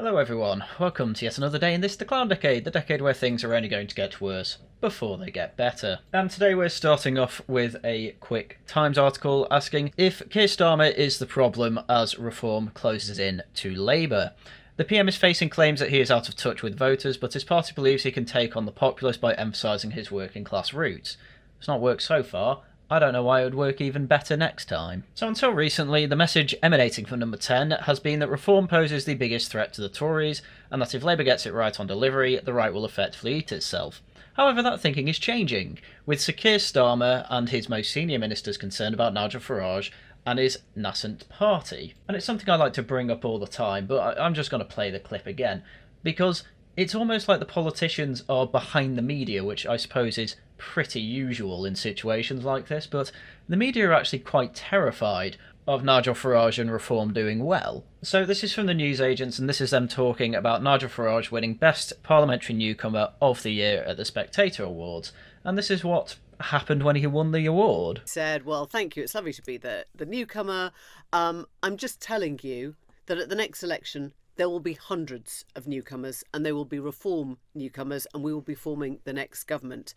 Hello everyone, welcome to yet another day in this The Clown Decade, the decade where things are only going to get worse before they get better. And today we're starting off with a quick Times article asking if Keir Starmer is the problem as reform closes in to Labour. The PM is facing claims that he is out of touch with voters, but his party believes he can take on the populace by emphasising his working class roots. It's not worked so far. I don't know why it would work even better next time. So until recently, the message emanating from Number 10 has been that reform poses the biggest threat to the Tories, and that if Labour gets it right on delivery, the right will effectively eat itself. However, that thinking is changing, with Sir Keir Starmer and his most senior ministers concerned about Nigel Farage and his nascent party. And it's something I like to bring up all the time, but I'm just going to play the clip again, because it's almost like the politicians are behind the media, which I suppose is pretty usual in situations like this, but the media are actually quite terrified of Nigel Farage and reform doing well. So this is from the newsagents, and this is them talking about Nigel Farage winning Best Parliamentary Newcomer of the Year at the Spectator Awards, and this is what happened when he won the award. Said, well, thank you, it's lovely to be the newcomer. I'm just telling you that at the next election there will be hundreds of newcomers, and they will be reform newcomers, and we will be forming the next government.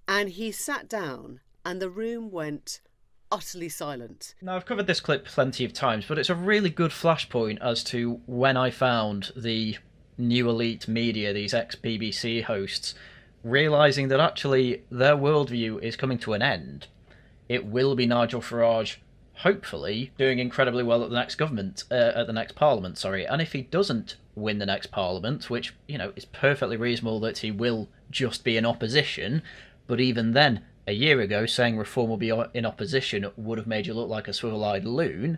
And he sat down and the room went utterly silent. Now, I've covered this clip plenty of times, but it's a really good flashpoint as to when I found the new elite media, these ex-BBC hosts, realising that actually their worldview is coming to an end. It will be Nigel Farage, hopefully, doing incredibly well at the next parliament, and if he doesn't win the next parliament, which, you know, is perfectly reasonable that he will just be in opposition, but even then, a year ago, saying reform will be in opposition would have made you look like a swivel-eyed loon.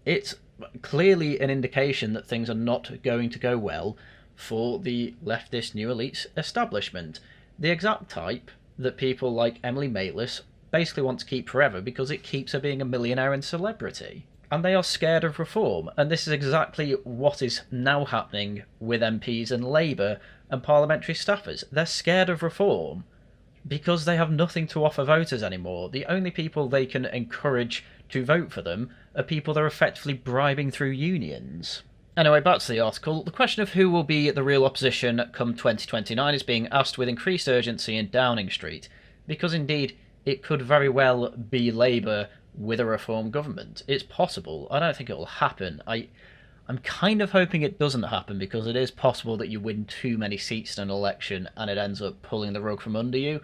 It's clearly an indication that things are not going to go well for the leftist new elites establishment. The exact type that people like Emily Maitlis basically want to keep forever because it keeps her being a millionaire and celebrity. And they are scared of reform, and this is exactly what is now happening with MPs and Labour and parliamentary staffers. They're scared of reform because they have nothing to offer voters anymore. The only people they can encourage to vote for them are people they're effectively bribing through unions. Anyway, back to the article. The question of who will be the real opposition come 2029 is being asked with increased urgency in Downing Street, because indeed it could very well be Labour with a reform government. It's possible. I don't think it will happen. I'm kind of hoping it doesn't happen, because it is possible that you win too many seats in an election and it ends up pulling the rug from under you,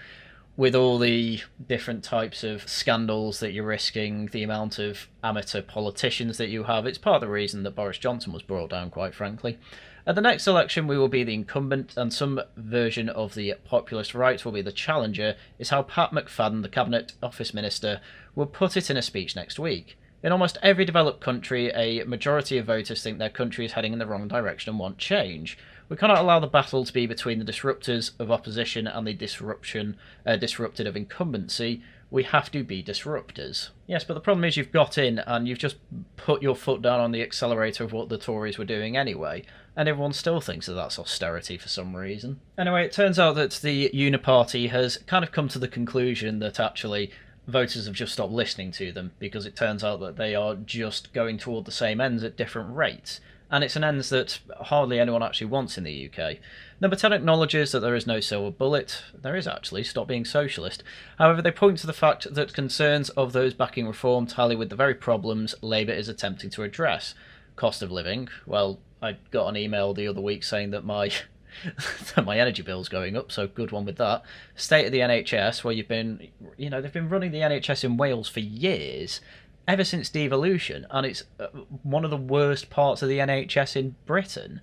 with all the different types of scandals that you're risking, the amount of amateur politicians that you have. It's part of the reason that Boris Johnson was brought down, quite frankly. At the next election, we will be the incumbent, and some version of the populist right will be the challenger, is how Pat McFadden, the Cabinet Office Minister, will put it in a speech next week. In almost every developed country, a majority of voters think their country is heading in the wrong direction and want change. We cannot allow the battle to be between the disruptors of opposition and the disrupted of incumbency. We have to be disruptors. Yes, but the problem is you've got in and you've just put your foot down on the accelerator of what the Tories were doing anyway, and everyone still thinks that that's austerity for some reason. Anyway, it turns out that the Uniparty has kind of come to the conclusion that actually voters have just stopped listening to them, because it turns out that they are just going toward the same ends at different rates. And it's an ends that hardly anyone actually wants in the UK. Number 10 acknowledges that there is no silver bullet. There is actually, stop being socialist. However, they point to the fact that concerns of those backing reform tally with the very problems Labour is attempting to address. Cost of living. Well, I got an email the other week saying that my energy bill's going up, so good one with that. State of the NHS, where they've been running the NHS in Wales for years, ever since devolution, and it's one of the worst parts of the NHS in Britain.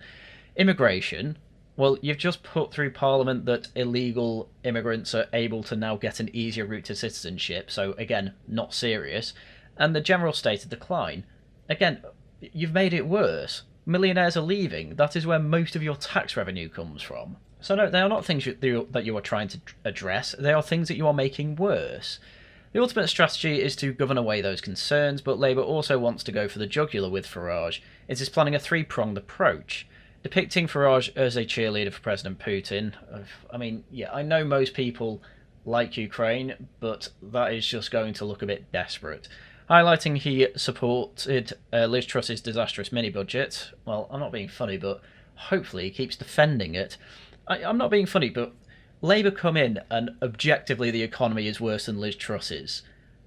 Immigration, well, you've just put through Parliament that illegal immigrants are able to now get an easier route to citizenship, so again, not serious. And the general state of decline, again, you've made it worse. Millionaires are leaving. That is where most of your tax revenue comes from. So no, they are not things that you are trying to address. They are things that you are making worse. The ultimate strategy is to govern away those concerns, but Labour also wants to go for the jugular with Farage. It is planning a three-pronged approach. Depicting Farage as a cheerleader for President Putin. I mean, yeah, I know most people like Ukraine, but that is just going to look a bit desperate. Highlighting he supported Liz Truss's disastrous mini-budget. Well, I'm not being funny, but hopefully he keeps defending it. I'm not being funny, but Labour come in and objectively the economy is worse than Liz Truss's.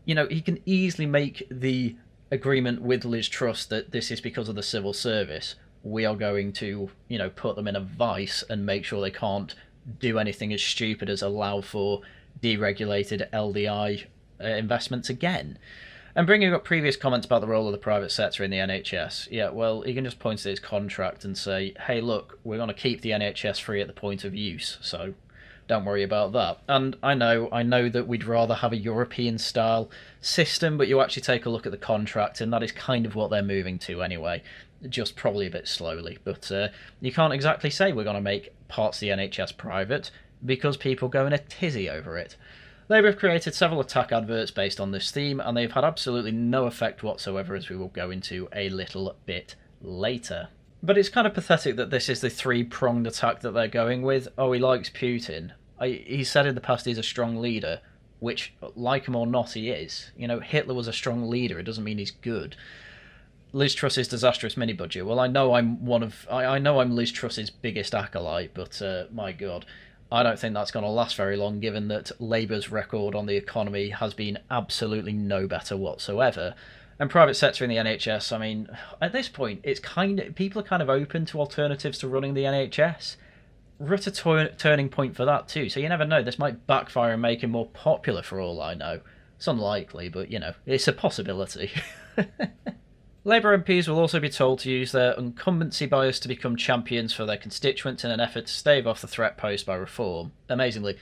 You know, he can easily make the agreement with Liz Truss that this is because of the civil service. We are going to, you know, put them in a vice and make sure they can't do anything as stupid as allow for deregulated LDI investments again. And bringing up previous comments about the role of the private sector in the NHS, yeah, well, you can just point to his contract and say, hey, look, we're going to keep the NHS free at the point of use, so don't worry about that. And I know that we'd rather have a European-style system, but you actually take a look at the contract, and that is kind of what they're moving to anyway, just probably a bit slowly. But you can't exactly say we're going to make parts of the NHS private, because people go in a tizzy over it. Labour have created several attack adverts based on this theme, and they've had absolutely no effect whatsoever, as we will go into a little bit later. But it's kind of pathetic that this is the three-pronged attack that they're going with. Oh, he likes Putin. He said in the past he's a strong leader, which, like him or not, he is. You know, Hitler was a strong leader. It doesn't mean he's good. Liz Truss's disastrous mini-budget. Well, I know I'm Liz Truss's biggest acolyte, but my God, I don't think that's going to last very long, given that Labour's record on the economy has been absolutely no better whatsoever. And private sector in the NHS, I mean, at this point, people are kind of open to alternatives to running the NHS. Rutte turning point for that too, so you never know. This might backfire and make him more popular for all I know. It's unlikely, but, you know, it's a possibility. Labour MPs will also be told to use their incumbency bias to become champions for their constituents in an effort to stave off the threat posed by reform. Amazing.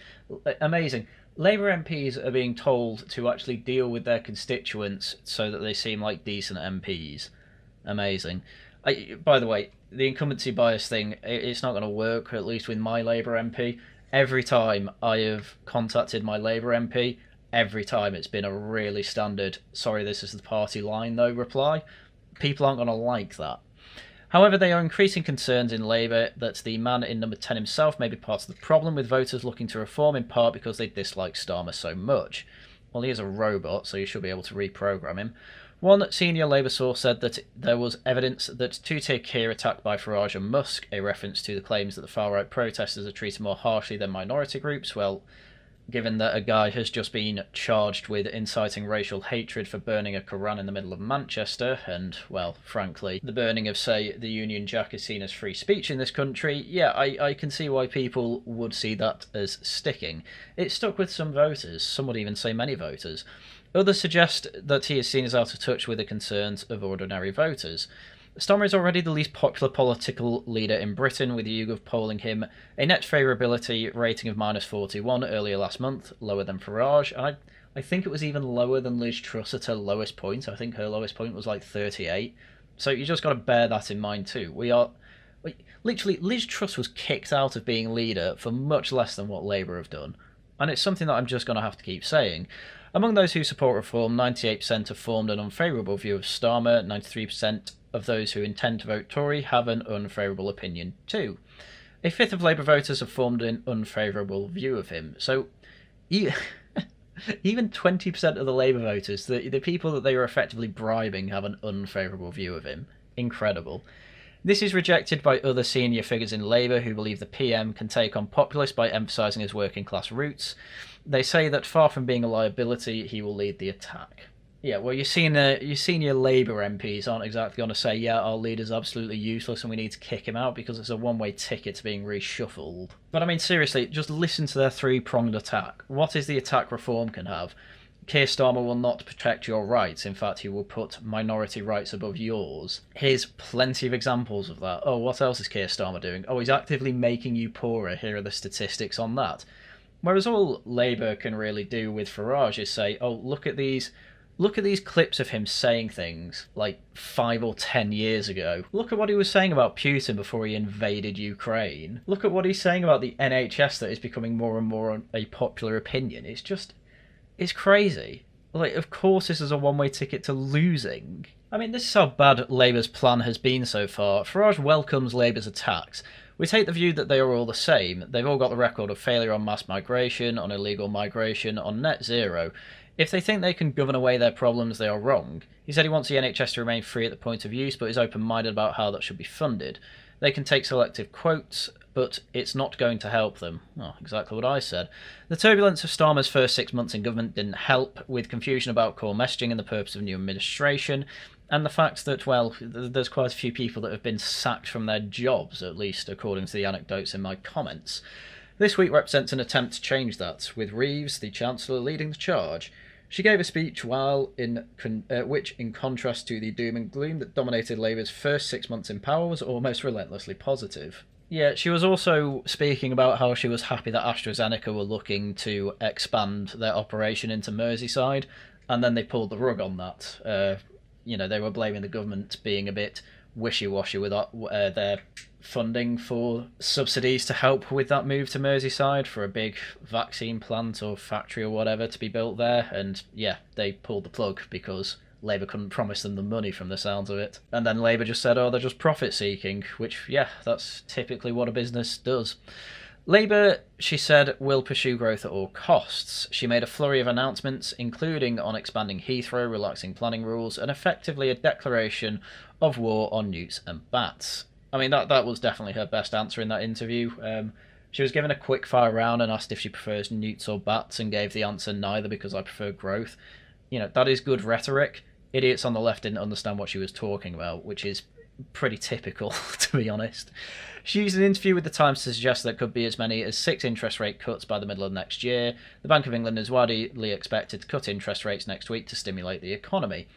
Labour MPs are being told to actually deal with their constituents so that they seem like decent MPs. Amazing. By the way, the incumbency bias thing, it's not going to work, at least with my Labour MP. Every time I have contacted my Labour MP, every time it's been a really standard, sorry, this is the party line though, reply. People aren't going to like that. However, there are increasing concerns in Labour that the man in number 10 himself may be part of the problem, with voters looking to reform in part because they dislike Starmer so much. Well, he is a robot, so you should be able to reprogram him. One senior Labour source said that there was evidence that to take care attacked by Farage and Musk, a reference to the claims that the far-right protesters are treated more harshly than minority groups. Well, given that a guy has just been charged with inciting racial hatred for burning a Koran in the middle of Manchester, and, well, frankly, the burning of, say, the Union Jack is seen as free speech in this country, yeah, I can see why people would see that as sticking. It stuck with some voters, some would even say many voters. Others suggest that he is seen as out of touch with the concerns of ordinary voters. Starmer is already the least popular political leader in Britain, with YouGov polling him a net favourability rating of -41 earlier last month, lower than Farage. And I think it was even lower than Liz Truss at her lowest point. I think her lowest point was like 38. So you just got to bear that in mind too. Literally, Liz Truss was kicked out of being leader for much less than what Labour have done. And it's something that I'm just going to have to keep saying. Among those who support reform, 98% have formed an unfavourable view of Starmer, 93% of those who intend to vote Tory have an unfavourable opinion too. A fifth of Labour voters have formed an unfavourable view of him. So, even 20% of the Labour voters, the people that they are effectively bribing, have an unfavourable view of him. Incredible. This is rejected by other senior figures in Labour who believe the PM can take on populists by emphasising his working class roots. They say that far from being a liability, he will lead the attack. Yeah, well, your senior Labour MPs aren't exactly going to say, yeah, our leader's absolutely useless and we need to kick him out, because it's a one-way ticket to being reshuffled. But I mean, seriously, just listen to their three-pronged attack. What is the attack reform can have? Keir Starmer will not protect your rights. In fact, he will put minority rights above yours. Here's plenty of examples of that. Oh, what else is Keir Starmer doing? Oh, he's actively making you poorer. Here are the statistics on that. Whereas all Labour can really do with Farage is say, oh, look at these clips of him saying things like 5 or 10 years ago. Look at what he was saying about Putin before he invaded Ukraine. Look at what he's saying about the NHS that is becoming more and more a popular opinion. It's crazy. Like, of course this is a one-way ticket to losing. I mean, this is how bad Labour's plan has been so far. Farage welcomes Labour's attacks. We take the view that they are all the same. They've all got the record of failure on mass migration, on illegal migration, on net zero. If they think they can govern away their problems, they are wrong. He said he wants the NHS to remain free at the point of use, but is open-minded about how that should be funded. They can take selective quotes, but it's not going to help them. Well, exactly what I said. The turbulence of Starmer's first 6 months in government didn't help, with confusion about core messaging and the purpose of new administration, and the fact that, well, there's quite a few people that have been sacked from their jobs, at least according to the anecdotes in my comments. This week represents an attempt to change that, with Reeves, the Chancellor, leading the charge. She gave a speech which, in contrast to the doom and gloom that dominated Labour's first 6 months in power, was almost relentlessly positive. Yeah, she was also speaking about how she was happy that AstraZeneca were looking to expand their operation into Merseyside, and then they pulled the rug on that. They were blaming the government being a bit wishy-washy with their funding for subsidies to help with that move to Merseyside for a big vaccine plant or factory or whatever to be built there, and yeah, they pulled the plug because Labour couldn't promise them the money from the sounds of it. And then Labour just said, oh, they're just profit-seeking, which, yeah, that's typically what a business does. Labour, she said, will pursue growth at all costs. She made a flurry of announcements, including on expanding Heathrow, relaxing planning rules, and effectively a declaration of war on newts and bats. I mean, that was definitely her best answer in that interview. She was given a quick-fire round and asked if she prefers newts or bats, and gave the answer neither because I prefer growth. That is good rhetoric. Idiots on the left didn't understand what she was talking about, which is pretty typical, to be honest. She used an interview with the Times to suggest there could be as many as 6 interest rate cuts by the middle of next year. The Bank of England is widely expected to cut interest rates next week to stimulate the economy,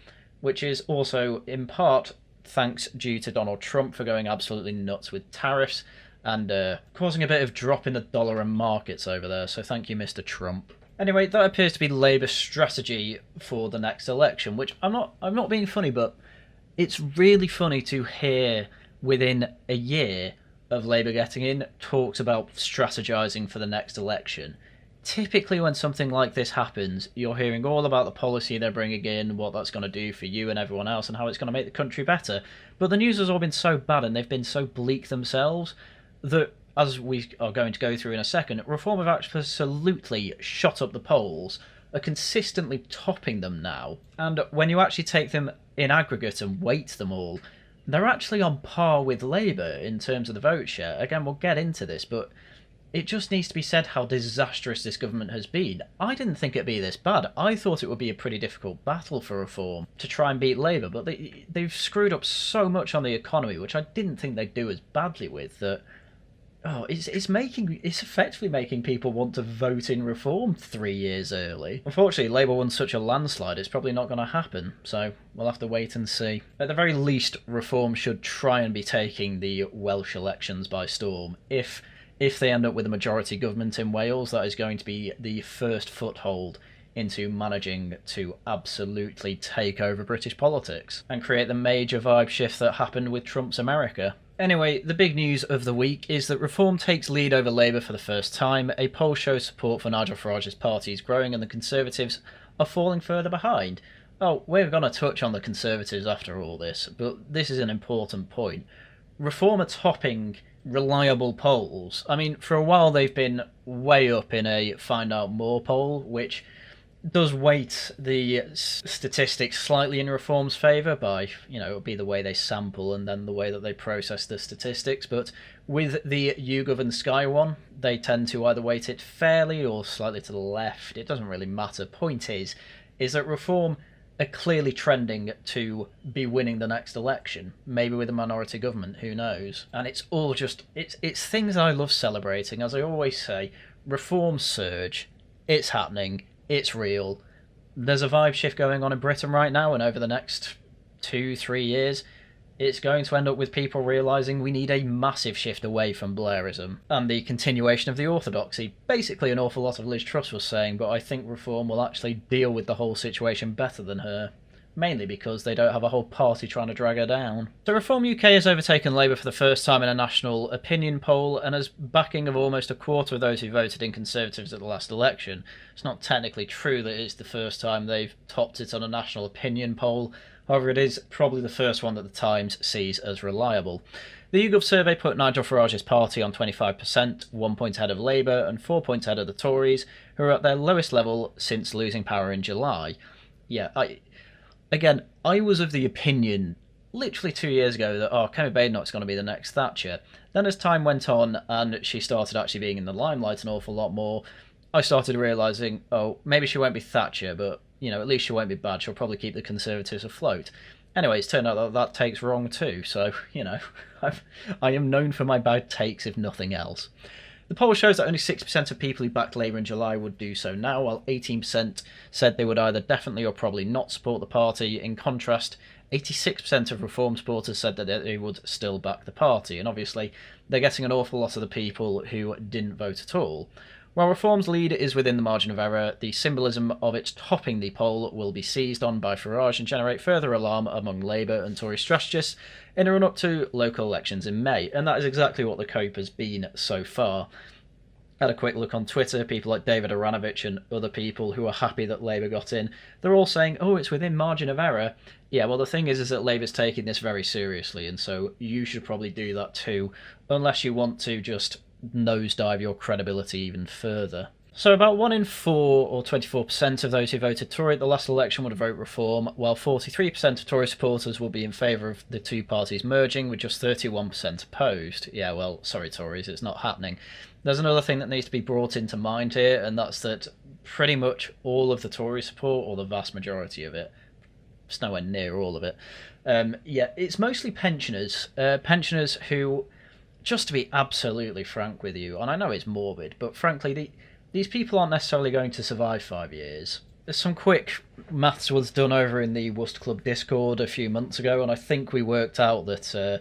which is also, in part, thanks due to Donald Trump for going absolutely nuts with tariffs and causing a bit of drop in the dollar and markets over there, so thank you, Mr. Trump. Anyway, that appears to be Labour's strategy for the next election, which I'm not being funny, but it's really funny to hear within a year of Labour getting in talks about strategising for the next election. Typically when something like this happens, you're hearing all about the policy they're bringing in, what that's going to do for you and everyone else, and how it's going to make the country better. But the news has all been so bad and they've been so bleak themselves that, as we are going to go through in a second, Reform have absolutely shot up the polls, are consistently topping them now, and when you actually take them in aggregate and weight them all, they're actually on par with Labour in terms of the vote share. Again, we'll get into this, but it just needs to be said how disastrous this government has been. I didn't think it'd be this bad. I thought it would be a pretty difficult battle for Reform to try and beat Labour, but they've screwed up so much on the economy, which I didn't think they'd do as badly with, that it's effectively making people want to vote in Reform 3 years early. Unfortunately, Labour won such a landslide, it's probably not going to happen, so we'll have to wait and see. At the very least, Reform should try and be taking the Welsh elections by storm. If they end up with a majority government in Wales, that is going to be the first foothold into managing to absolutely take over British politics and create the major vibe shift that happened with Trump's America. Anyway, the big news of the week is that Reform takes lead over Labour for the first time. A poll shows support for Nigel Farage's party is growing and the Conservatives are falling further behind. Oh, we're going to touch on the Conservatives after all this, but this is an important point. Reform are topping reliable polls. I mean, for a while they've been way up in a Find Out More poll, which does weight the statistics slightly in Reform's favour by, it'll be the way they sample and then the way that they process the statistics, but with the YouGov and Sky one, they tend to either weight it fairly or slightly to the left. It doesn't really matter. Point is that Reform are clearly trending to be winning the next election, maybe with a minority government, who knows. And it's all just, it's things I love celebrating. As I always say, Reform surge, it's happening, it's real. There's a vibe shift going on in Britain right now, and over the next 2-3 years, it's going to end up with people realising we need a massive shift away from Blairism and the continuation of the orthodoxy. Basically an awful lot of Liz Truss was saying, but I think Reform will actually deal with the whole situation better than her. Mainly because they don't have a whole party trying to drag her down. So Reform UK has overtaken Labour for the first time in a national opinion poll and has backing of almost a quarter of those who voted in Conservatives at the last election. It's not technically true that it's the first time they've topped it on a national opinion poll, however it is probably the first one that the Times sees as reliable. The YouGov survey put Nigel Farage's party on 25%, 1 point ahead of Labour and 4 points ahead of the Tories, who are at their lowest level since losing power in July. Yeah, I was of the opinion literally 2 years ago that, oh, Kemi Badenoch's going to be the next Thatcher. Then as time went on and she started actually being in the limelight an awful lot more, I started realising, oh, maybe she won't be Thatcher, but, at least she won't be bad. She'll probably keep the Conservatives afloat. Anyway, it's turned out that take's wrong too, so, I am known for my bad takes, if nothing else. The poll shows that only 6% of people who backed Labour in July would do so now, while 18% said they would either definitely or probably not support the party. In contrast, 86% of Reform supporters said that they would still back the party, and obviously they're getting an awful lot of the people who didn't vote at all. While Reform's lead is within the margin of error, the symbolism of its topping the poll will be seized on by Farage and generate further alarm among Labour and Tory strategists in the run-up to local elections in May, and that is exactly what the cope has been so far. I had a quick look on Twitter, people like David Aranovich and other people who are happy that Labour got in, they're all saying, oh, it's within margin of error. Yeah, well, the thing is that Labour's taking this very seriously, and so you should probably do that too, unless you want to just nosedive your credibility even further. So about 1 in 4, or 24% of those who voted Tory at the last election would vote Reform, while 43% of Tory supporters will be in favour of the two parties merging, with just 31% opposed. Yeah, well, sorry Tories, it's not happening. There's another thing that needs to be brought into mind here, and that's that pretty much all of the Tory support, or the vast majority of it, it's nowhere near all of it, it's mostly pensioners. Pensioners who, just to be absolutely frank with you, and I know it's morbid, but frankly, these people aren't necessarily going to survive 5 years. Some quick maths was done over in the Worcester Club Discord a few months ago, and I think we worked out that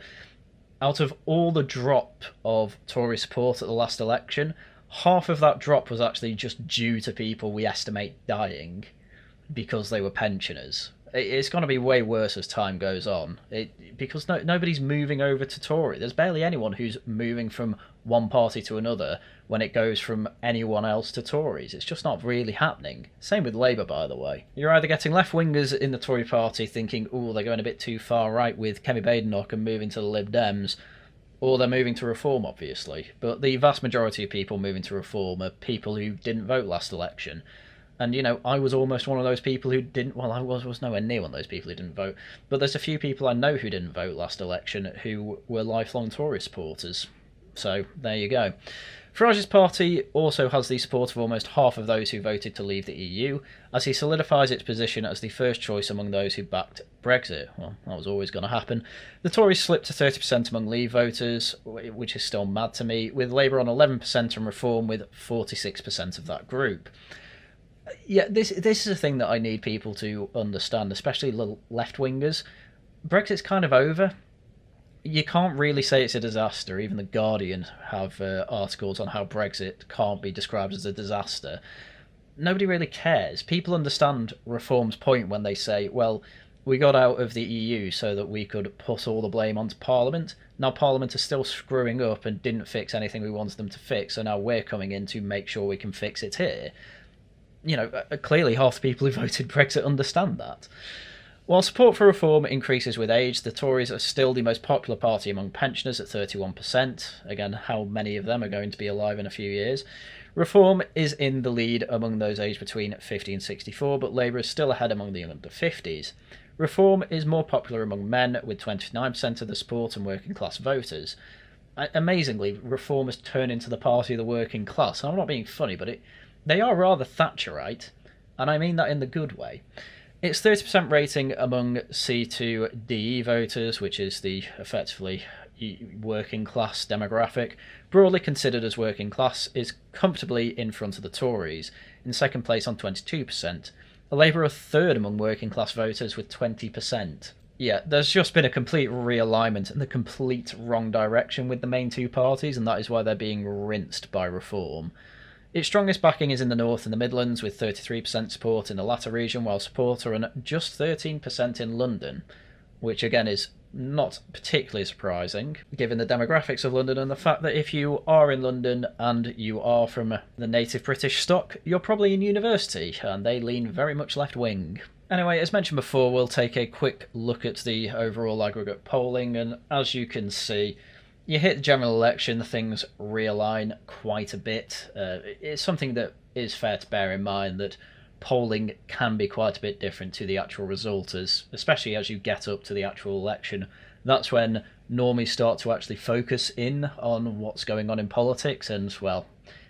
out of all the drop of Tory support at the last election, half of that drop was actually just due to people we estimate dying because they were pensioners. It's going to be way worse as time goes on, because nobody's moving over to Tory. There's barely anyone who's moving from one party to another when it goes from anyone else to Tories. It's just not really happening. Same with Labour, by the way. You're either getting left-wingers in the Tory party thinking, oh, they're going a bit too far right with Kemi Badenoch and moving to the Lib Dems, or they're moving to Reform, obviously. But the vast majority of people moving to Reform are people who didn't vote last election. And, I was almost one of those people who didn't... Well, I was nowhere near one of those people who didn't vote. But there's a few people I know who didn't vote last election who were lifelong Tory supporters. So, there you go. Farage's party also has the support of almost half of those who voted to leave the EU, as he solidifies its position as the first choice among those who backed Brexit. Well, that was always going to happen. The Tories slipped to 30% among Leave voters, which is still mad to me, with Labour on 11% and Reform with 46% of that group. Yeah, this is a thing that I need people to understand, especially the left-wingers. Brexit's kind of over. You can't really say it's a disaster. Even The Guardian have articles on how Brexit can't be described as a disaster. Nobody really cares. People understand Reform's point when they say, well, we got out of the EU so that we could put all the blame onto Parliament. Now Parliament is still screwing up and didn't fix anything we wanted them to fix, so now we're coming in to make sure we can fix it here. Clearly half the people who voted Brexit understand that. While support for Reform increases with age, the Tories are still the most popular party among pensioners at 31%. Again, how many of them are going to be alive in a few years? Reform is in the lead among those aged between 50 and 64, but Labour is still ahead among the under 50s. Reform is more popular among men, with 29% of the support and working class voters. Amazingly, Reform has turned into the party of the working class. And I'm not being funny, but they are rather Thatcherite, and I mean that in the good way. It's 30% rating among C2DE voters, which is the effectively working class demographic. Broadly considered as working class, is comfortably in front of the Tories, in second place on 22%. Labour are third among working class voters with 20%. Yeah, there's just been a complete realignment in the complete wrong direction with the main two parties, and that is why they're being rinsed by Reform. Its strongest backing is in the North and the Midlands, with 33% support in the latter region, while support are just 13% in London, which again is not particularly surprising, given the demographics of London and the fact that if you are in London and you are from the native British stock, you're probably in university, and they lean very much left-wing. Anyway, as mentioned before, we'll take a quick look at the overall aggregate polling, and as you can see, you hit the general election, things realign quite a bit. It's something that is fair to bear in mind, that polling can be quite a bit different to the actual result, especially as you get up to the actual election. That's when normies start to actually focus in on what's going on in politics, and, well,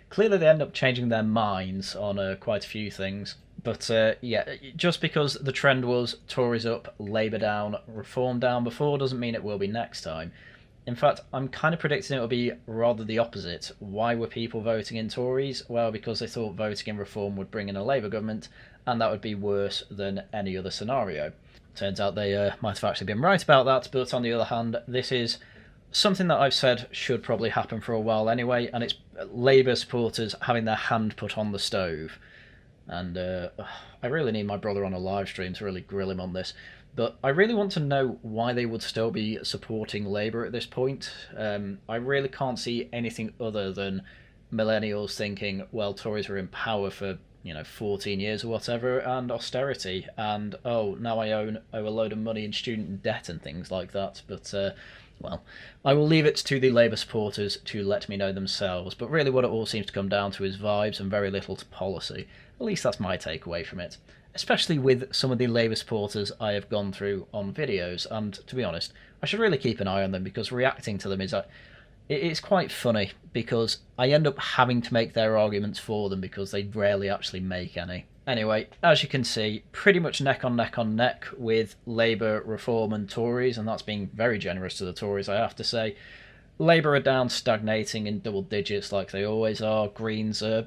clearly they end up changing their minds on quite a few things. But yeah, just because the trend was Tories up, Labour down, Reform down before doesn't mean it will be next time. In fact, I'm kind of predicting it will be rather the opposite. Why were people voting in Tories? Well, because they thought voting in Reform would bring in a Labour government, and that would be worse than any other scenario. Turns out they might have actually been right about that, but on the other hand, this is something that I've said should probably happen for a while anyway, and it's Labour supporters having their hand put on the stove. And I really need my brother on a live stream to really grill him on this. But I really want to know why they would still be supporting Labour at this point. I really can't see anything other than millennials thinking, well, Tories were in power for 14 years or whatever, and austerity, and now I owe a load of money in student debt and things like that. But well, I will leave it to the Labour supporters to let me know themselves. But really what it all seems to come down to is vibes and very little to policy. At least that's my takeaway from it. Especially with some of the Labour supporters I have gone through on videos. And to be honest, I should really keep an eye on them, because reacting to them it's quite funny, because I end up having to make their arguments for them because they rarely actually make any. Anyway, as you can see, pretty much neck on neck with Labour, Reform and Tories, and that's being very generous to the Tories, I have to say. Labour are down, stagnating in double digits like they always are. Greens are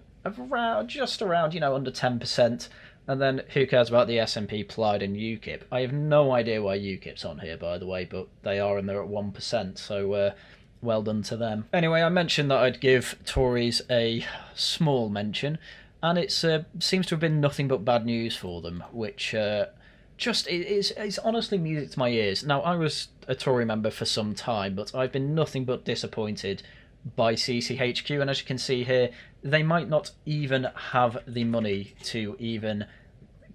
just around, under 10%. And then who cares about the SNP, Plaid and UKIP? I have no idea why UKIP's on here, by the way, but they are, and they're at 1%, so well done to them. Anyway, I mentioned that I'd give Tories a small mention, and it seems to have been nothing but bad news for them, which is honestly music to my ears. Now, I was a Tory member for some time, but I've been nothing but disappointed by CCHQ, and as you can see here, they might not even have the money to even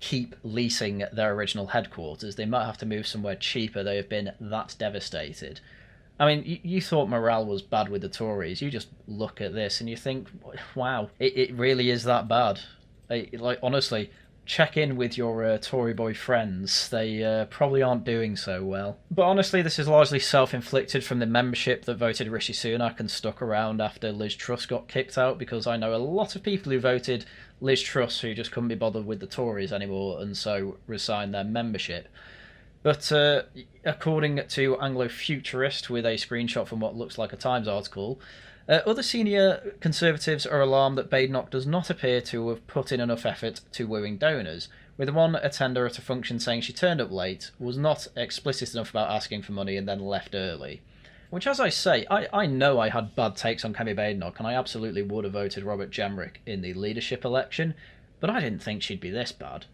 keep leasing their original headquarters. They might have to move somewhere cheaper. They have been that devastated. I mean, you thought morale was bad with the Tories. You just look at this and you think, wow, it really is that bad. Honestly, check in with your Tory boy friends. They probably aren't doing so well. But honestly, this is largely self-inflicted from the membership that voted Rishi Sunak and stuck around after Liz Truss got kicked out, because I know a lot of people who voted Liz Truss who just couldn't be bothered with the Tories anymore and so resigned their membership. But according to Anglo Futurist, with a screenshot from what looks like a Times article, other senior Conservatives are alarmed that Badenoch does not appear to have put in enough effort to wooing donors, with one attender at a function saying she turned up late, was not explicit enough about asking for money and then left early. Which, as I say, I know I had bad takes on Kemi Badenoch, and I absolutely would have voted Robert Jenrick in the leadership election, but I didn't think she'd be this bad.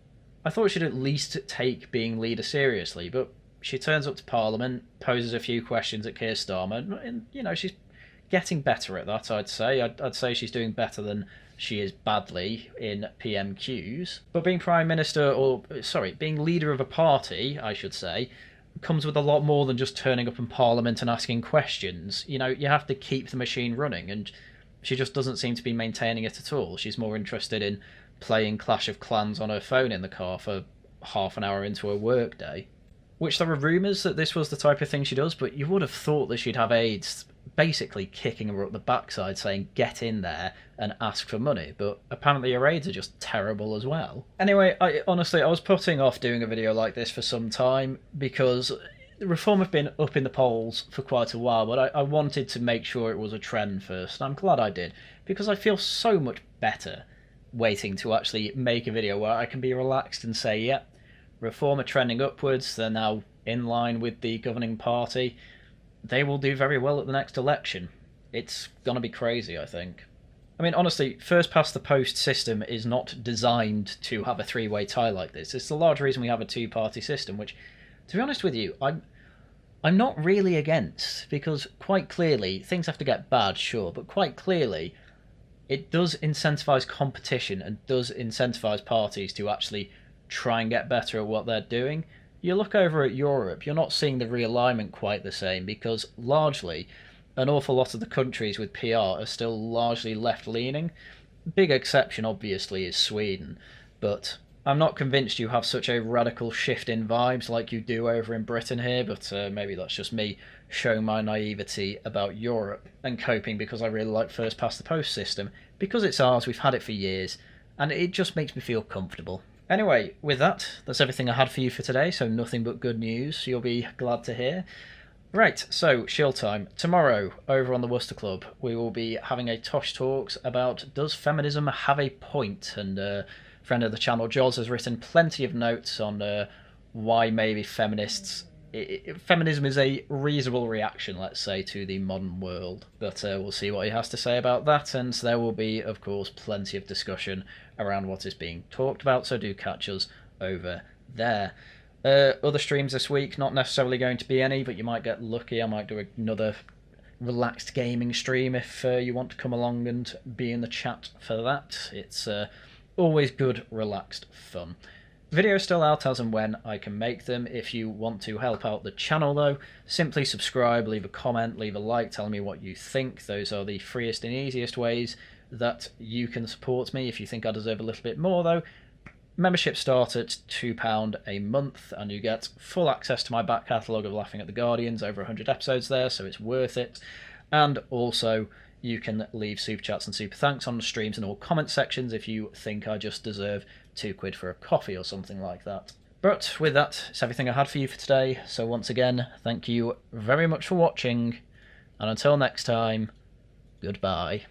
I thought she'd at least take being leader seriously, but she turns up to Parliament, poses a few questions at Keir Starmer, and, she's getting better at that, I'd say. I'd say she's doing better than she is badly in PMQs. But being Prime Minister, being leader of a party, I should say, comes with a lot more than just turning up in Parliament and asking questions. You have to keep the machine running, and she just doesn't seem to be maintaining it at all. She's more interested in playing Clash of Clans on her phone in the car for half an hour into her workday. Which there are rumours that this was the type of thing she does, but you would have thought that she'd have aides basically kicking her up the backside saying, get in there and ask for money, but apparently her aides are just terrible as well. Anyway, I was putting off doing a video like this for some time, because Reform have been up in the polls for quite a while, but I wanted to make sure it was a trend first, and I'm glad I did, because I feel so much better waiting to actually make a video where I can be relaxed and say, yeah, Reform are trending upwards, they're now in line with the governing party, they will do very well at the next election. It's gonna be crazy, I think. I mean, honestly, first past the post system is not designed to have a three-way tie like this. It's the large reason we have a two-party system, which, to be honest with you, I'm not really against, because quite clearly, things have to get bad, sure, but quite clearly, it does incentivise competition and does incentivise parties to actually try and get better at what they're doing. You look over at Europe, you're not seeing the realignment quite the same, because largely an awful lot of the countries with PR are still largely left-leaning. Big exception, obviously, is Sweden, but I'm not convinced you have such a radical shift in vibes like you do over in Britain here, but maybe that's just me showing my naivety about Europe and coping because I really like first past the post system. Because it's ours, we've had it for years, and it just makes me feel comfortable. Anyway, with that, that's everything I had for you for today, so nothing but good news, you'll be glad to hear. Right, so shield time. Tomorrow, over on the Worcester Club, we will be having a Tosh Talks about does feminism have a point? And friend of the channel, Joz, has written plenty of notes on why maybe feminism is a reasonable reaction, let's say, to the modern world. But we'll see what he has to say about that, and there will be, of course, plenty of discussion around what is being talked about, so do catch us over there. Other streams this week, not necessarily going to be any, but you might get lucky. I might do another relaxed gaming stream if you want to come along and be in the chat for that. It's always good, relaxed fun. Videos still out as and when I can make them. If you want to help out the channel though, simply subscribe, leave a comment, leave a like, tell me what you think. Those are the freest and easiest ways that you can support me. If you think I deserve a little bit more though, memberships start at £2 a month and you get full access to my back catalogue of Laughing at the Guardians, over 100 episodes there, so it's worth it. And also you can leave super chats and super thanks on the streams and all comment sections if you think I just deserve £2 for a coffee or something like that. But with that, it's everything I had for you for today. So once again, thank you very much for watching, and until next time, goodbye.